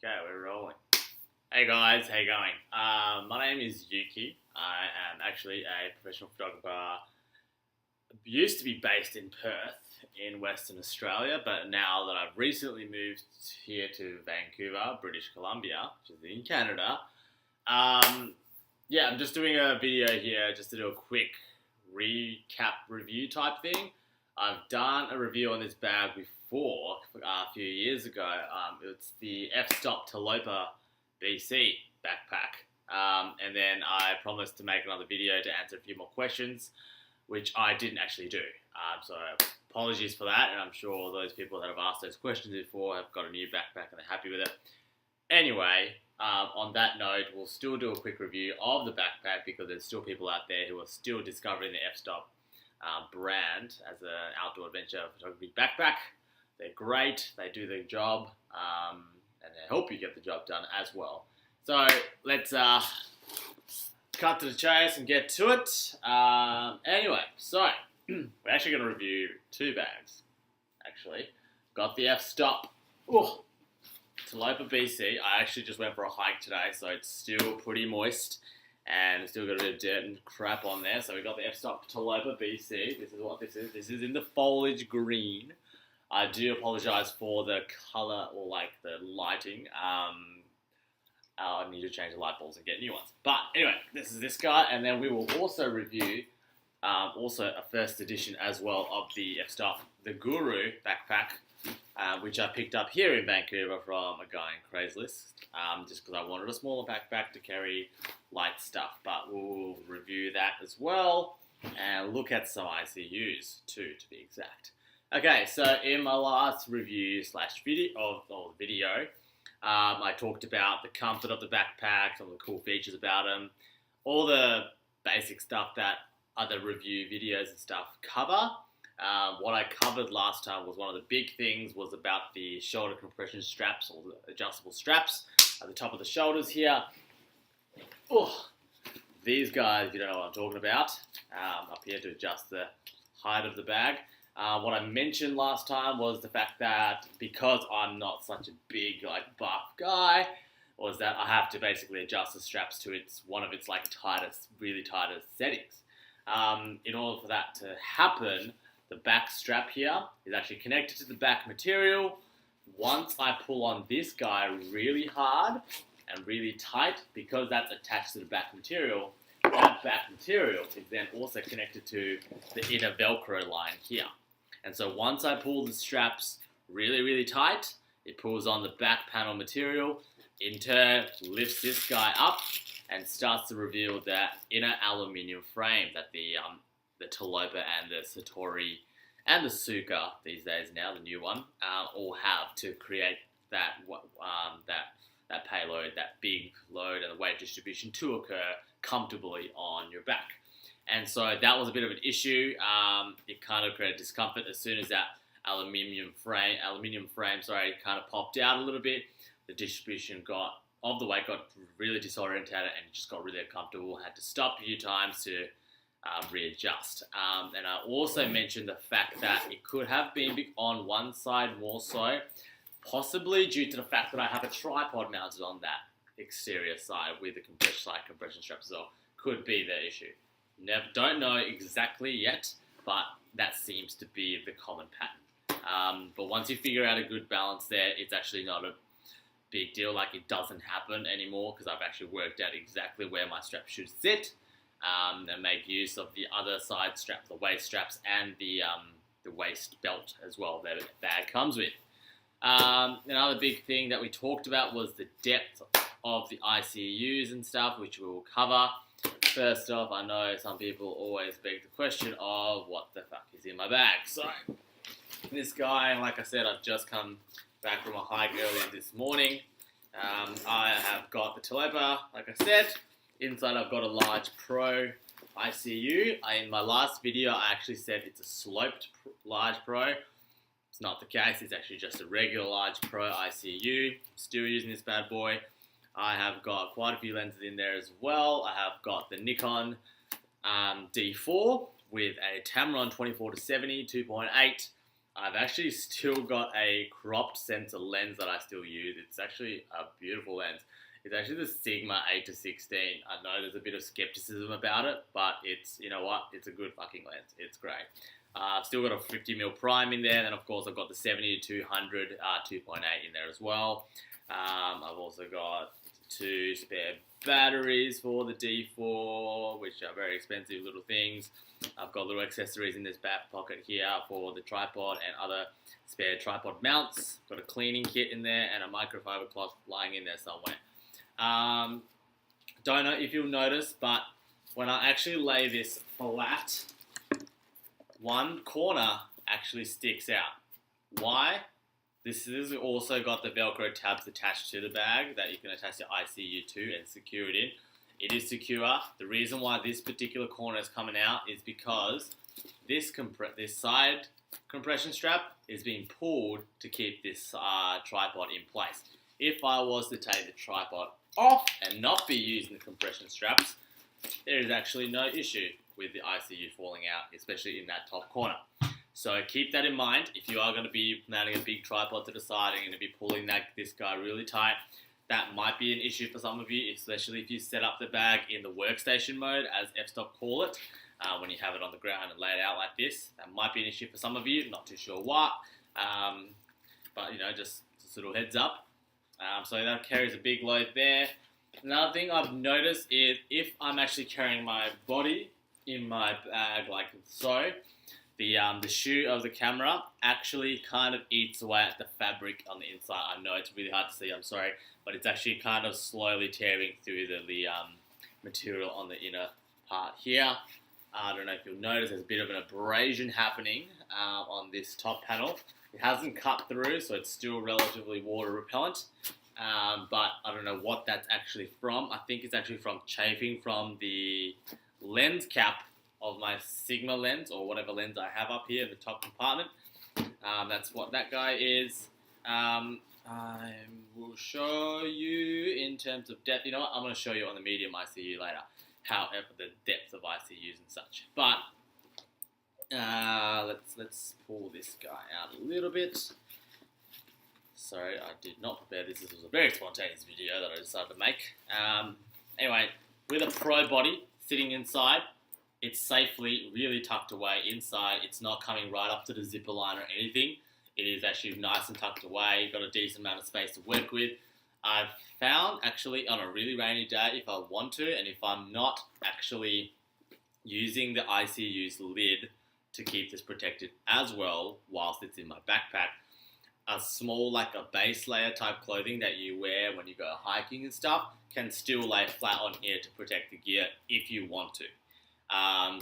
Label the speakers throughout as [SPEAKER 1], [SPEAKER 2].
[SPEAKER 1] Okay, we're rolling. Hey guys, how you going? My name is Yuki. I am actually a professional photographer. Used to be based in Perth in Western Australia, but now that I've recently moved here to Vancouver, British Columbia, which is in Canada, I'm just doing a video here just to do a quick recap review type thing. I've done a review on this bag before a few years ago. It's the F-Stop Tilopa BC backpack. And then I promised to make another video to answer a few more questions, which I didn't actually do. So apologies for that, and I'm sure those people that have asked those questions before have got a new backpack and they're happy with it. Anyway, on that note, we'll still do a quick review of the backpack because there's still people out there who are still discovering the F-Stop brand as an outdoor adventure photography backpack. They're great, they do their job, and they help you get the job done as well. So let's cut to the chase and get to it. Anyway, so we're actually going to review two bags. Actually, got the F-Stop Tilopa BC. I actually just went for a hike today, so it's still pretty moist and still got a bit of dirt and crap on there. So we got the F-Stop Tilopa BC. This is what this is. This is in the foliage green. I do apologise for the colour or like the lighting. I need to change the light bulbs and get new ones. But anyway, this is this guy, and then we will also review also a first edition as well of the F-Stop, the Guru backpack, which I picked up here in Vancouver from a guy in Craigslist, just because I wanted a smaller backpack to carry light stuff. But we'll review that as well and look at some ICUs too, to be exact. Okay, so in my last review slash video I talked about the comfort of the backpack, some of the cool features about them, all the basic stuff that other review videos and stuff cover. What I covered last time was one of the big things was about the shoulder compression straps, or the adjustable straps at the top of the shoulders here. These guys, if you don't know what I'm talking about, up here to adjust the height of the bag. What I mentioned last time was the fact that because I'm not such a big, buff guy, was that I have to basically adjust the straps to one of its really tightest settings. In order for that to happen, the back strap here is actually connected to the back material. Once I pull on this guy really hard and really tight, because that's attached to the back material, that back material is then also connected to the inner Velcro line here. And so once I pull the straps really, really tight, it pulls on the back panel material, in turn lifts this guy up and starts to reveal that inner aluminium frame that the Tilopa and the Satori and the Suka these days now, the new one, all have to create that payload, that big load and the weight distribution to occur comfortably on your back. And so that was a bit of an issue. It kind of created discomfort as soon as that aluminium frame kind of popped out a little bit. The distribution of the weight got really disorientated and it just got really uncomfortable. Had to stop a few times to readjust. And I also mentioned the fact that it could have been on one side more so, possibly due to the fact that I have a tripod mounted on that exterior side with the compression straps as well. Could be the issue. Don't know exactly yet, but that seems to be the common pattern. But once you figure out a good balance there, it's actually not a big deal. It doesn't happen anymore because I've actually worked out exactly where my strap should sit, and make use of the other side straps, the waist straps, and the waist belt as well that the bag comes with. Another big thing that we talked about was the depth of the ICUs and stuff, which we will cover. First off, I know some people always beg the question of what the fuck is in my bag. So, this guy, like I said, I've just come back from a hike earlier this morning. I have got the Tilopa, like I said. Inside I've got a large Pro ICU. In my last video, I actually said it's a sloped large Pro. It's not the case, it's actually just a regular large Pro ICU. Still using this bad boy. I have got quite a few lenses in there as well. I have got the Nikon D4 with a Tamron 24-70 2.8. I've actually still got a cropped sensor lens that I still use. It's actually a beautiful lens. It's actually the Sigma 8-16. I know there's a bit of skepticism about it, but it's, you know what, it's a good fucking lens. It's great. I've still got a 50mm prime in there, and of course I've got the 70-200 2.8 in there as well. I've also got 2 spare batteries for the D4, which are very expensive little things. I've got little accessories in this back pocket here for the tripod and other spare tripod mounts. Got a cleaning kit in there and a microfiber cloth lying in there somewhere. Don't know if you'll notice, but when I actually lay this flat, one corner actually sticks out. Why? This has also got the Velcro tabs attached to the bag that you can attach your ICU to and secure it in. It is secure. The reason why this particular corner is coming out is because this side compression strap is being pulled to keep this tripod in place. If I was to take the tripod off and not be using the compression straps, there is actually no issue with the ICU falling out, especially in that top corner. So keep that in mind. If you are going to be mounting a big tripod to the side and you're going to be pulling this guy really tight, that might be an issue for some of you, especially if you set up the bag in the workstation mode, as f-stop call it, when you have it on the ground and lay it out like this. That might be an issue for some of you, not too sure what, but you know, just a little heads up. So that carries a big load there. Another thing I've noticed is if I'm actually carrying my body in my bag like so, the shoe of the camera actually kind of eats away at the fabric on the inside. I know it's really hard to see, I'm sorry, but it's actually kind of slowly tearing through the material on the inner part here. I don't know if you'll notice there's a bit of an abrasion happening on this top panel. It hasn't cut through, so it's still relatively water repellent, but I don't know what that's actually from. I think it's actually from chafing from the lens cap of my Sigma lens, or whatever lens I have up here in the top compartment. That's what that guy is. I will show you in terms of depth. You know what? I'm going to show you on the medium ICU later, however, the depth of ICUs and such. But let's pull this guy out a little bit. Sorry, I did not prepare this. This was a very spontaneous video that I decided to make. Anyway, with a pro body sitting inside, it's safely really tucked away inside. It's not coming right up to the zipper line or anything. It is actually nice and tucked away. You've got a decent amount of space to work with. I've found actually on a really rainy day, if I want to, and if I'm not actually using the ICU's lid to keep this protected as well whilst it's in my backpack, a small, like a base layer type clothing that you wear when you go hiking and stuff can still lay flat on here to protect the gear if you want to.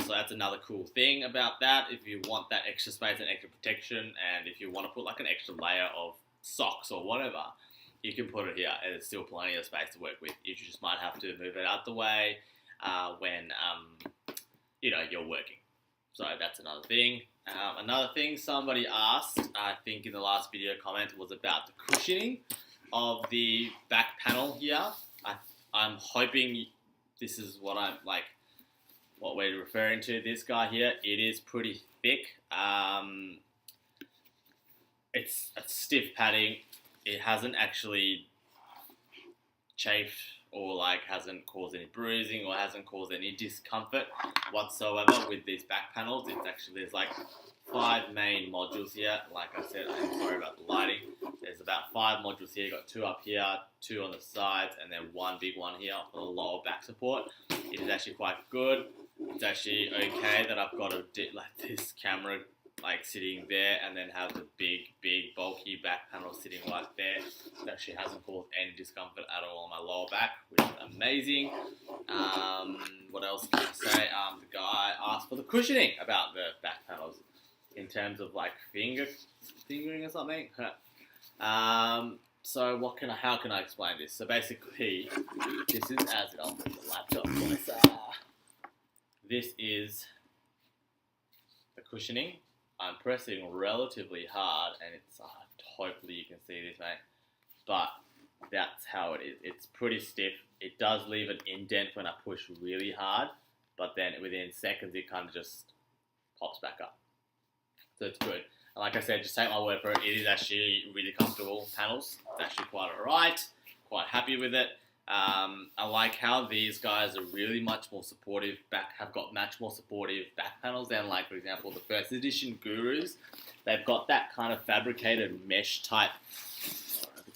[SPEAKER 1] So that's another cool thing about that. If you want that extra space and extra protection, and if you want to put like an extra layer of socks or whatever, you can put it here, and there's still plenty of space to work with. You just might have to move it out the way when you know, you're working. So that's another thing. Another thing somebody asked, I think in the last video comment, was about the cushioning of the back panel here. I'm hoping this is what I'm like, what we're referring to. This guy here, it is pretty thick. It's a stiff padding. It hasn't actually chafed or like hasn't caused any bruising or hasn't caused any discomfort whatsoever with these back panels. It's actually, there's like 5 main modules here. Like I said, I'm sorry about the lighting. There's about 5 modules here. You've got 2 up here, 2 on the sides, and then 1 big one here for the lower back support. It is actually quite good. It's actually okay that I've got like this camera like sitting there and then have the big bulky back panel sitting right there. It actually hasn't caused any discomfort at all on my lower back, which is amazing. What else can I say? The guy asked for the cushioning about the back panels in terms of like fingering or something. So how can I explain this? So basically, this is as it on the laptop. This is the cushioning. I'm pressing relatively hard, and it's hopefully you can see this, mate. But that's how it is. It's pretty stiff. It does leave an indent when I push really hard, but then within seconds it kind of just pops back up. So it's good. like I said, just take my word for it. It is actually really comfortable panels. It's actually quite alright. Quite happy with it. I like how these guys are really much more supportive have got much more supportive back panels than, like, for example, the first edition Gurus. They've got that kind of fabricated mesh type.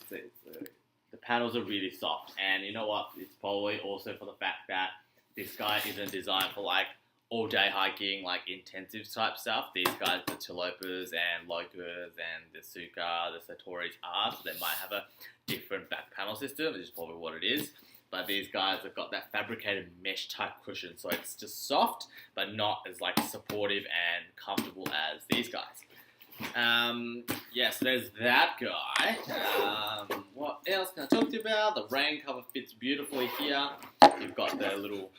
[SPEAKER 1] The panels are really soft, and you know what? It's probably also for the fact that this guy isn't designed for like all day hiking, like intensive type stuff. These guys, the Tilopas and Locas and the Suka, the Satoris are, so they might have a different back panel system, which is probably what it is. But these guys have got that fabricated mesh type cushion, so it's just soft, but not as like supportive and comfortable as these guys. So there's that guy. What else can I talk to you about? The rain cover fits beautifully here. You've got the little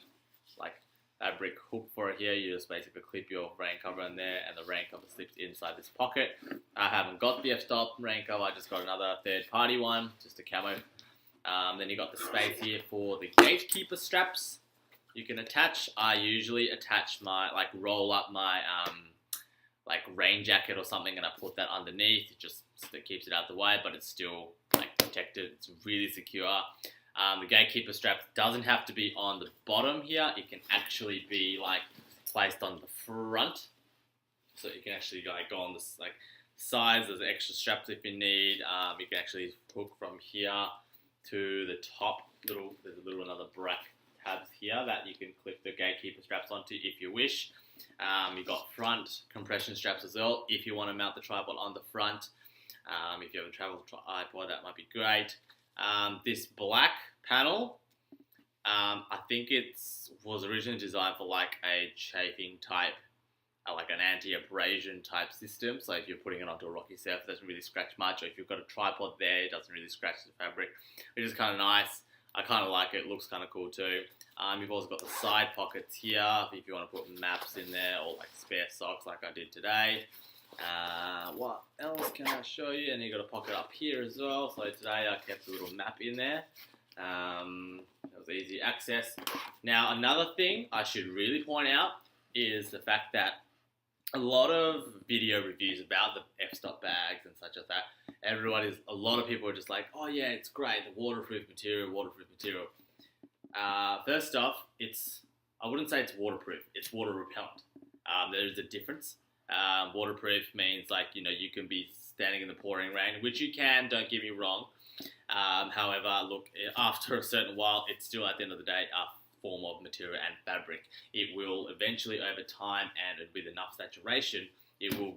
[SPEAKER 1] like fabric hook for it here. You just basically clip your rain cover in there, and the rain cover slips inside this pocket. I haven't got the f-stop rain cover. I just got another third-party one, just a camo. Then you got the space here for the gatekeeper straps you can attach. I usually attach my, like, roll up my like rain jacket or something, and I put that underneath. It keeps it out of the way, but it's still like protected. It's really secure. The gatekeeper strap doesn't have to be on the bottom here. It can actually be like placed on the front, so you can actually like go on this like sides. There's extra straps if you need. You can actually hook from here to the top. There's a little another bracket tabs here that you can clip the gatekeeper straps onto if you wish. You've got front compression straps as well if you want to mount the tripod on the front. If you have a travel tripod, that might be great. This black panel, I think it was originally designed for like a chafing type, like an anti-abrasion type system. So if you're putting it onto a rocky surface, it doesn't really scratch much. Or if you've got a tripod there, it doesn't really scratch the fabric, which is kind of nice. I kind of like it. It looks kind of cool too. You've also got the side pockets here if you want to put maps in there or like spare socks like I did today. What else can I show you? And you've got a pocket up here as well. So today I kept a little map in there. That was easy access. Now another thing I should really point out is the fact that a lot of video reviews about the f-stop bags and such as that, a lot of people are just like, oh yeah, it's great, the waterproof material. First off, I wouldn't say it's waterproof, it's water repellent. There's a difference. Waterproof means like, you can be standing in the pouring rain, which you can, don't get me wrong. However, look, after a certain while, it's still at the end of the day a form of material and fabric. It will eventually, over time and with enough saturation, it will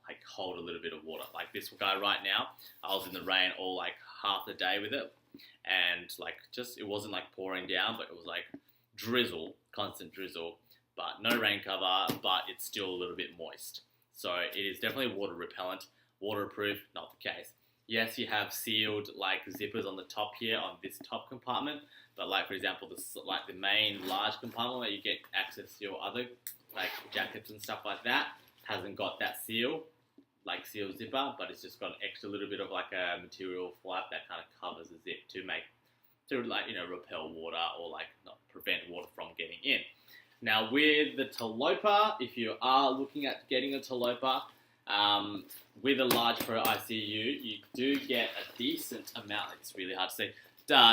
[SPEAKER 1] like hold a little bit of water. Like this guy right now, I was in the rain all like half the day with it, and like it wasn't like pouring down, but it was like drizzle, constant drizzle, but no rain cover, but it's still a little bit moist. So it is definitely water repellent. Waterproof, not the case. Yes, you have sealed like zippers on the top here on this top compartment, but like for example, the main large compartment where you get access to your other like jackets and stuff like that hasn't got that seal zipper, but it's just got an extra little bit of like a material flap that kind of covers the zip to repel water or like not prevent water from getting in. Now with the Tilopa, if you are looking at getting a Tilopa, with a large Pro ICU, you do get a decent amount, it's really hard to see,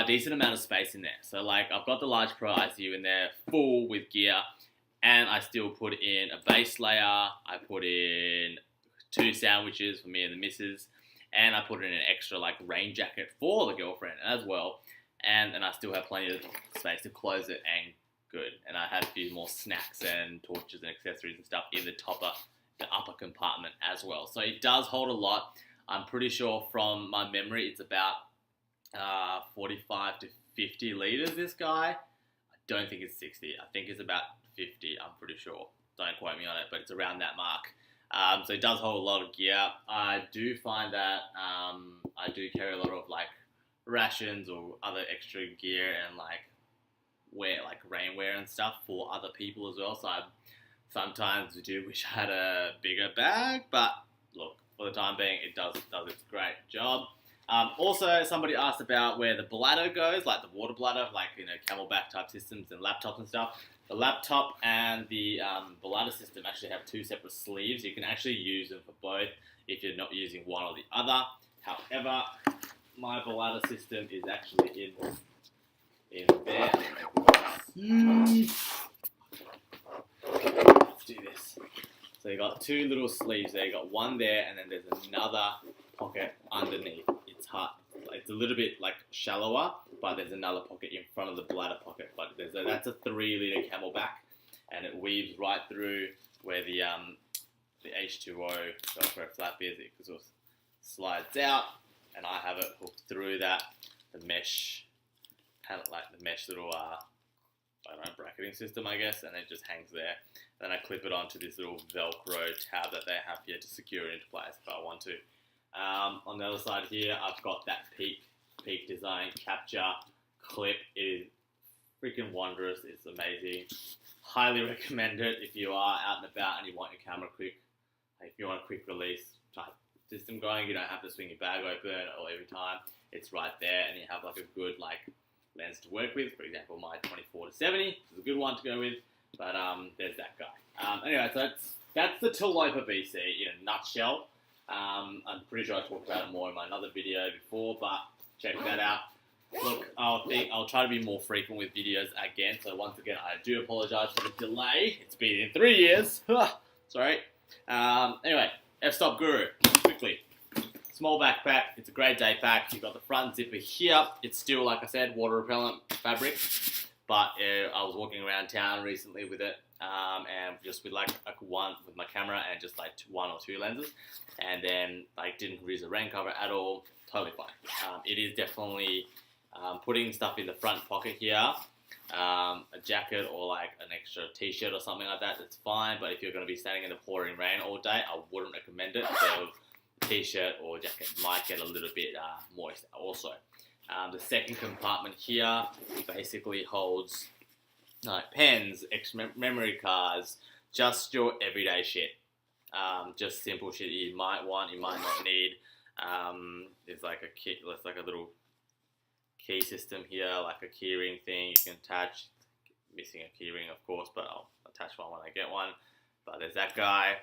[SPEAKER 1] decent amount of space in there. So like I've got the large Pro ICU in there full with gear, and I still put in a base layer, I put in 2 sandwiches for me and the missus, and I put in an extra like rain jacket for the girlfriend as well, and then I still have plenty of space to close it and good. And I had a few more snacks and torches and accessories and stuff in the upper compartment as well. So it does hold a lot. I'm pretty sure from my memory it's about 45 to 50 litres this guy. I don't think it's 60. I think it's about 50, I'm pretty sure. Don't quote me on it, but it's around that mark. So it does hold a lot of gear. I do find that I do carry a lot of like rations or other extra gear and like rainwear and stuff for other people as well. So I sometimes do wish I had a bigger bag, but look, for the time being, it does its great job. Also, somebody asked about where the bladder goes, like the water bladder, like Camelback type systems and laptops and stuff. The laptop and the bladder system actually have two separate sleeves. You can actually use them for both if you're not using one or the other. However, my bladder system is actually in there. Let's do this. So you got two little sleeves there. You got one there, and then there's another pocket underneath. It's a little bit like shallower, but there's another pocket in front of the bladder pocket. But that's a 3-liter Camelback, and it weaves right through where the H2O Velcro flap is. It sort of slides out, and I have it hooked through the mesh, kind of like the mesh little I don't know, bracketing system, I guess, and it just hangs there. Then I clip it onto this little Velcro tab that they have here to secure it into place if I want to. On the other side here, I've got that Peak Design capture clip. It is freaking wondrous. It's amazing. Highly recommend it if you are out and about and you want your camera quick. If you want a quick release type system going, you don't have to swing your bag open all every time. It's right there, and you have like a good lens to work with. For example, my 24-70 is a good one to go with. But there's that guy. Anyway, so that's the Tilopa BC in a nutshell. I'm pretty sure I talked about it more in my another video before, but check that out. Look, I'll try to be more frequent with videos again. So once again, I do apologise for the delay. It's been in 3 years. Sorry. Anyway, F-Stop Guru, quickly. Small backpack. It's a great day pack. You've got the front zipper here. It's still, like I said, water repellent fabric. But I was walking around town recently with it, and just with one with my camera and just one or two lenses, and then didn't use a rain cover at all. Totally fine. It is definitely putting stuff in the front pocket here, a jacket or an extra t-shirt or something like that. That's fine. But if you're going to be standing in the pouring rain all day, I wouldn't recommend it. So t-shirt or jacket might get a little bit moist also. The second compartment here basically holds pens, extra memory cards, just your everyday shit. Just simple shit you might want, you might not need. There's like a little key system here, like a keyring thing you can attach. Missing a keyring, of course, but I'll attach one when I get one. But there's that guy.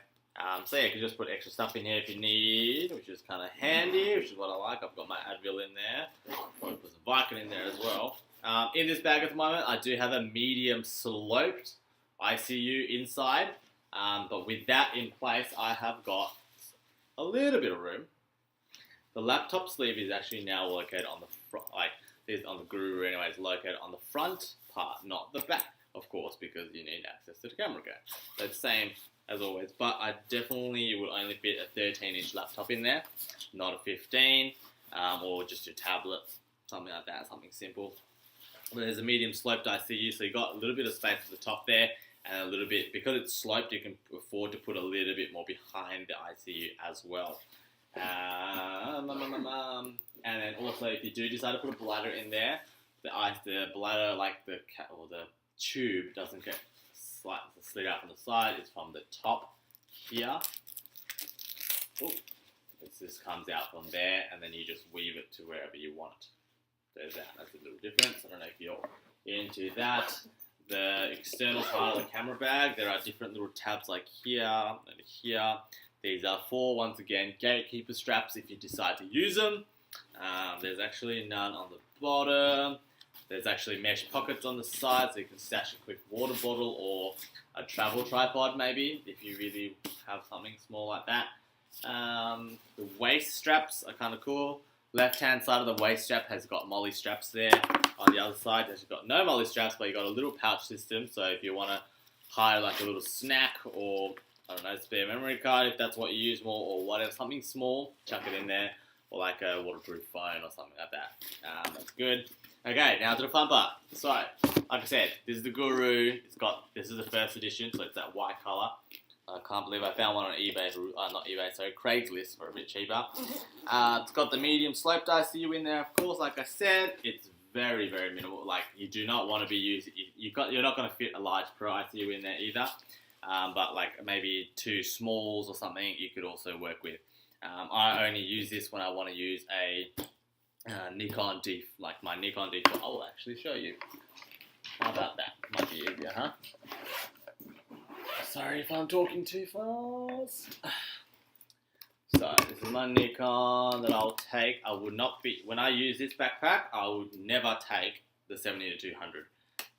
[SPEAKER 1] So yeah, you can just put extra stuff in here if you need, which is kind of handy, which is what I like. I've got my Advil in there. I'll put some Vicodin in there as well. In this bag at the moment, I do have a medium sloped ICU inside. But with that in place, I have got a little bit of room. The laptop sleeve is actually now located on the front, this on the Guru anyway, is located on the front part, not the back, of course, because you need access to the camera guard. So it's the same as always, but I definitely would only fit a 13-inch laptop in there, not a 15, or just your tablet, something like that, something simple. But there's a medium sloped ICU, so you got a little bit of space at the top there, and a little bit, because it's sloped, you can afford to put a little bit more behind the ICU as well. And then also, if you do decide to put a bladder in there, the bladder, the tube doesn't get slid out from the side. It's from the top here. Ooh. It just comes out from there, and then you just weave it to wherever you want it. There's that. That's a little difference. I don't know if you're into that. The external part of the camera bag, there are different little tabs like here and here. These are for, once again, gatekeeper straps if you decide to use them. There's actually none on the bottom. There's actually mesh pockets on the side, so you can stash a quick water bottle or a travel tripod maybe, if you really have something small like that. The waist straps are kind of cool. Left-hand side of the waist strap has got molly straps there. On the other side, it's got no molly straps, but you've got a little pouch system, so if you want to hide a little snack or, I don't know, spare memory card, if that's what you use more, or whatever, something small, chuck it in there, or like a waterproof phone or something like that. That's good. Okay, now to the fun part. So, like I said, this is the Guru. This is the first edition, so it's that white color. I can't believe I found one on eBay, Craigslist for a bit cheaper. It's got the medium sloped ICU in there, of course. Like I said, it's very, very minimal. You do not want to be using. You're not going to fit a large Pro ICU in there either. But maybe two smalls or something, you could also work with. I only use this when I want to use a Nikon D, like my Nikon D4. I will actually show you. How about that? Might be easier, huh? Sorry if I'm talking too fast. So this is my Nikon that I'll take. I would not be, when I use this backpack, I would never take the 70-200.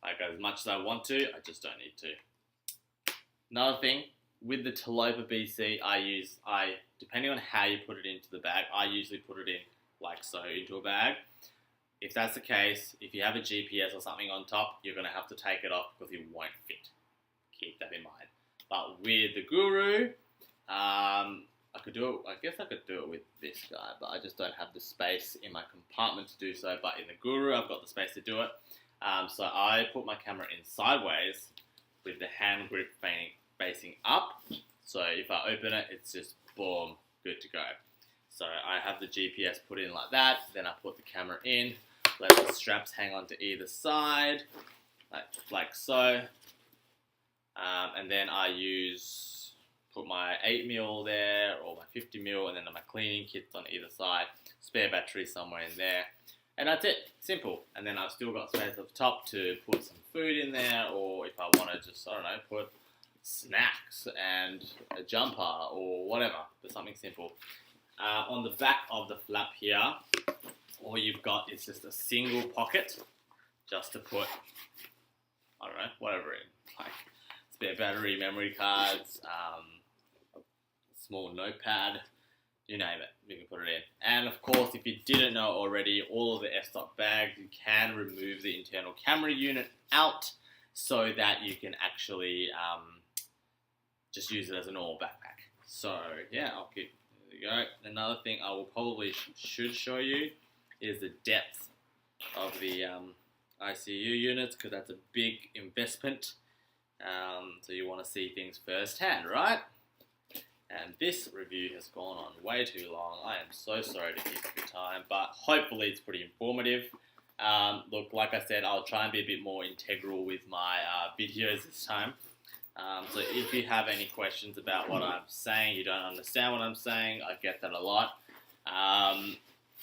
[SPEAKER 1] Like as much as I want to, I just don't need to. Another thing, with the Tilopa BC, depending on how you put it into the bag, I usually put it in like so into a bag. If that's the case, if you have a GPS or something on top, you're going to have to take it off because it won't fit. Keep that in mind. But with the Guru, I guess I could do it with this guy, but I just don't have the space in my compartment to do so. But in the Guru, I've got the space to do it. So I put my camera in sideways with the hand grip facing up. So if I open it, it's just boom, good to go. So I have the GPS put in like that. Then I put the camera in, let the straps hang on to either side, like so. And then I put my 8mm there or my 50mm, and then my cleaning kits on either side, spare battery somewhere in there. And that's it, simple. And then I've still got space at the top to put some food in there, or if I want to just, I don't know, put snacks and a jumper or whatever, but something simple. On the back of the flap here, all you've got is just a single pocket just to put, I don't know, whatever in, like spare battery, memory cards, a small notepad, you name it, you can put it in. And of course, if you didn't know already, all of the f-stop bags, you can remove the internal camera unit out so that you can actually just use it as a normal backpack. So yeah, there you go. Another thing I will probably should show you is the depth of the ICU units, because that's a big investment. So you want to see things firsthand, right? And this review has gone on way too long. I am so sorry to keep up your time, but hopefully it's pretty informative. Look, like I said, I'll try and be a bit more integral with my videos this time. So if you have any questions about what I'm saying, you don't understand what I'm saying, I get that a lot.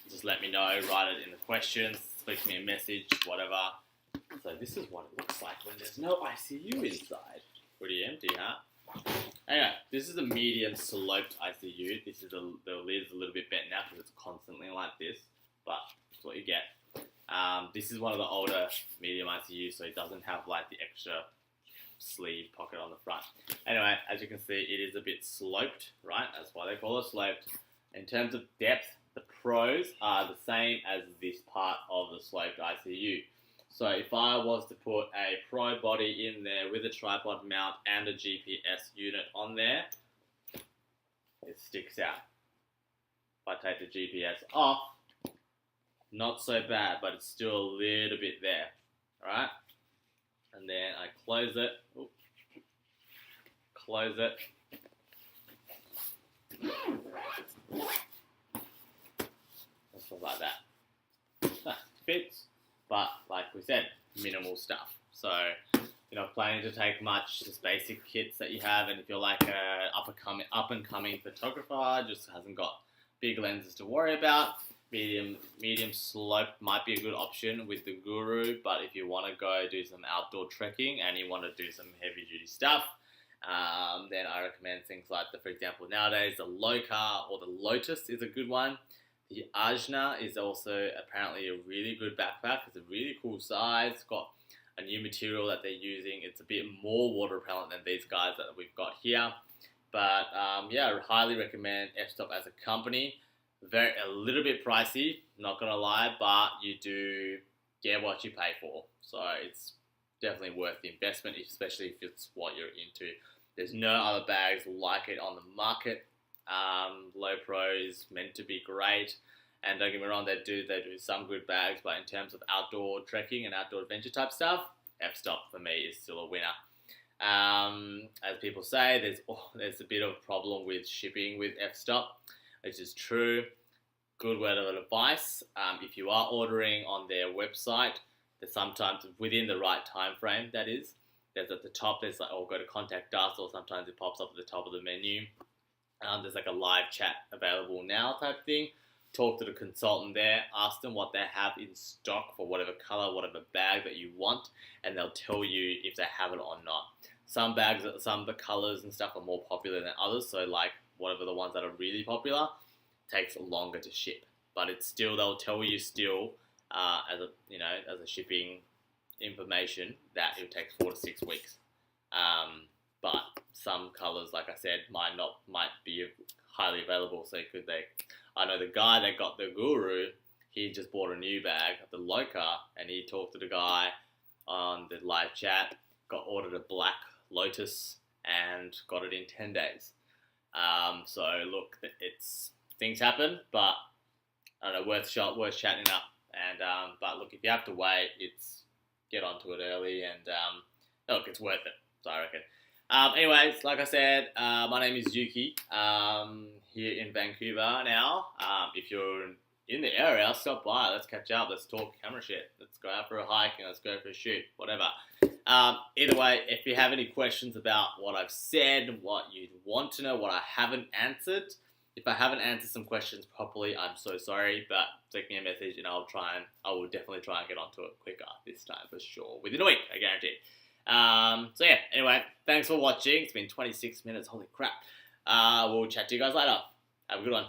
[SPEAKER 1] Just let me know, write it in the questions, click me a message, whatever. So this is what it looks like when there's no ICU inside. Pretty empty, huh? Anyway, this is a medium sloped ICU. The lid is a little bit bent now because it's constantly like this, but that's what you get. This is one of the older medium ICUs, so it doesn't have like the extra sleeve pocket on the front. Anyway, as you can see, it is a bit sloped, right? That's why they call it sloped. In terms of depth, the pros are the same as this part of the sloped ICU. So if I was to put a pro body in there with a tripod mount and a GPS unit on there, it sticks out. If I take the GPS off, not so bad, but it's still a little bit there, alright? And then I close it, and stuff like that. Fits, but like we said, minimal stuff. So you're not planning to take much, just basic kits that you have, and if you're like a up and coming photographer, just hasn't got big lenses to worry about, medium slope might be a good option with the Guru. But if you want to go do some outdoor trekking and you want to do some heavy duty stuff, then I recommend things like for example nowadays the Loka or the Lotus is a good one. The Ajna is also apparently a really good backpack. It's a really cool size. It's got a new material that they're using. It's a bit more water repellent than these guys that we've got here. But yeah, I highly recommend f-stop as a company. A little bit pricey, not gonna lie, but you do get what you pay for. So it's definitely worth the investment, especially if it's what you're into. There's no other bags like it on the market. Low Pro is meant to be great, and don't get me wrong, they do some good bags, but in terms of outdoor trekking and outdoor adventure type stuff, f-stop for me is still a winner. As people say, there's a bit of a problem with shipping with f-stop, which is true. Good word of advice, if you are ordering on their website, there's sometimes within the right time frame, that is, there's at the top, there's like, go to contact us, or sometimes it pops up at the top of the menu. There's like a live chat available now type thing. talk to the consultant there, ask them what they have in stock for whatever color, whatever bag that you want, and they'll tell you if they have it or not. Some bags, some of the colors and stuff are more popular than others, so like whatever the ones that are really popular takes longer to ship, but it's still, they'll tell you still as a shipping information that it'll take 4 to 6 weeks. But some colors, like I said, might be highly available. So I know the guy that got the Guru, he just bought a new bag, the Loca, and he talked to the guy on the live chat, ordered a black Lotus, and got it in 10 days. So look, things happen, but I don't know, worth chatting up. And but look, if you have to wait, get onto it early, and look, it's worth it. So I reckon. Anyways, like I said, my name is Yuki, here in Vancouver now. If you're in the area, stop by, let's catch up, let's talk camera shit, let's go out for a hike, and let's go for a shoot, whatever. Either way, if you have any questions about what I've said, what you'd want to know, what I haven't answered, if I haven't answered some questions properly, I'm so sorry, but take me a message and I will definitely try and get onto it quicker this time for sure, within a week, I guarantee. So yeah, anyway, thanks for watching. It's been 26 minutes, holy crap. We'll chat to you guys later. Have a good one.